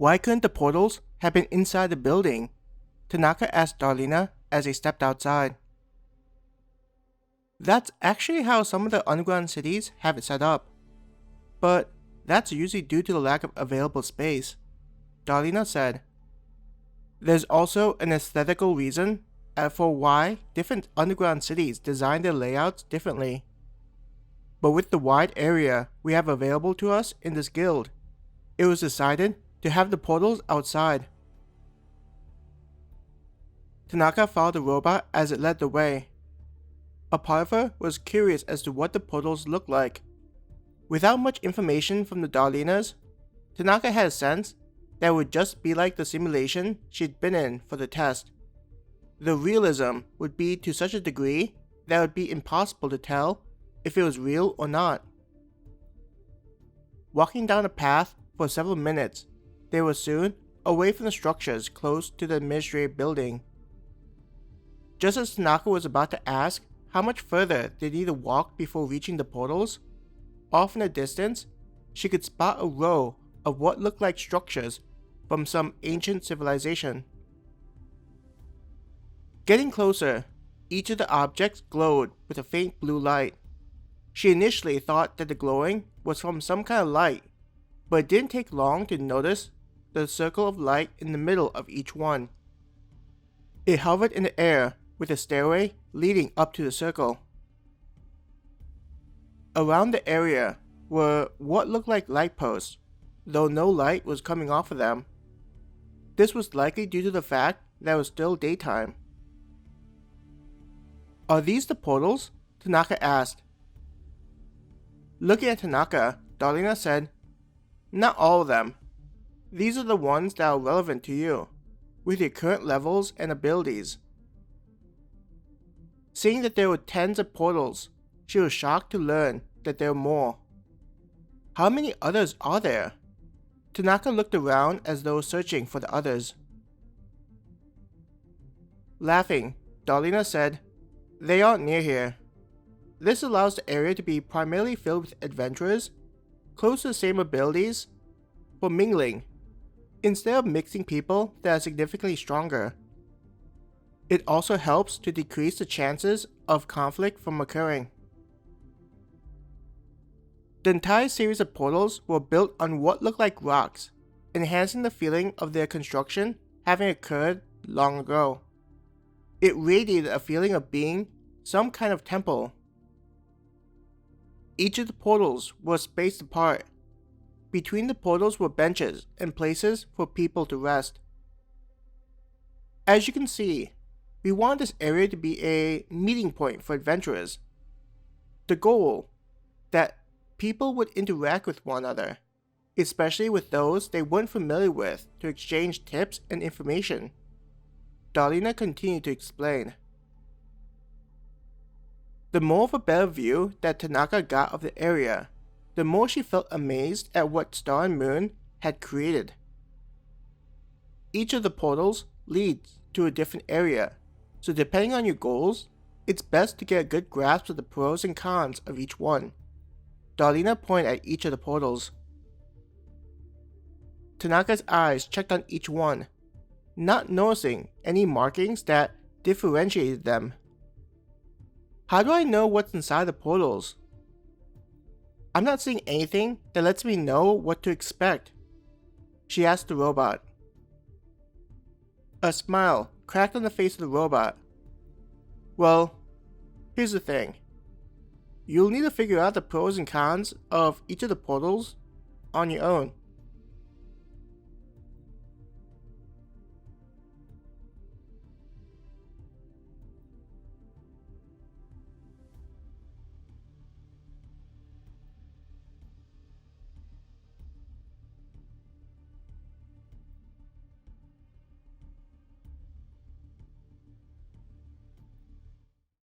Why couldn't the portals have been inside the building? Tanaka asked Darlena as they stepped outside. That's actually how some of the underground cities have it set up. But that's usually due to the lack of available space, Darlena said. There's also an aesthetical reason for why different underground cities design their layouts differently. But with the wide area we have available to us in this guild, it was decided to have the portals outside. Tanaka followed the robot as it led the way. A part of her was curious as to what the portals looked like. Without much information from the Darlenas, Tanaka had a sense that it would just be like the simulation she'd been in for the test. The realism would be to such a degree that it would be impossible to tell if it was real or not. Walking down a path for several minutes, they were soon away from the structures close to the administrative building. Just as Tanaka was about to ask how much further they need to walk before reaching the portals, off in the distance, she could spot a row of what looked like structures from some ancient civilization. Getting closer, each of the objects glowed with a faint blue light. She initially thought that the glowing was from some kind of light, but it didn't take long to notice the circle of light in the middle of each one. It hovered in the air with a stairway leading up to the circle. Around the area were what looked like light posts, though no light was coming off of them. This was likely due to the fact that it was still daytime. Are these the portals? Tanaka asked. Looking at Tanaka, Darlena said, Not all of them. These are the ones that are relevant to you, with your current levels and abilities. Seeing that there were tens of portals, she was shocked to learn that there were more. How many others are there? Tanaka looked around as though searching for the others. Laughing, Darlena said, They aren't near here. This allows the area to be primarily filled with adventurers, close to the same abilities, for mingling, instead of mixing people that are significantly stronger. It also helps to decrease the chances of conflict from occurring. The entire series of portals were built on what looked like rocks, enhancing the feeling of their construction having occurred long ago. It radiated a feeling of being some kind of temple. Each of the portals was spaced apart. Between the portals were benches and places for people to rest. As you can see, we want this area to be a meeting point for adventurers. The goal, that people would interact with one another, especially with those they weren't familiar with, to exchange tips and information. Darlena continued to explain. The more of a better view that Tanaka got of the area, the more she felt amazed at what Star and Moon had created. Each of the portals leads to a different area, so depending on your goals, it's best to get a good grasp of the pros and cons of each one. Darlena pointed at each of the portals. Tanaka's eyes checked on each one, not noticing any markings that differentiated them. How do I know what's inside the portals? I'm not seeing anything that lets me know what to expect, she asked the robot. A smile cracked on the face of the robot. Well, here's the thing. You'll need to figure out the pros and cons of each of the portals on your own.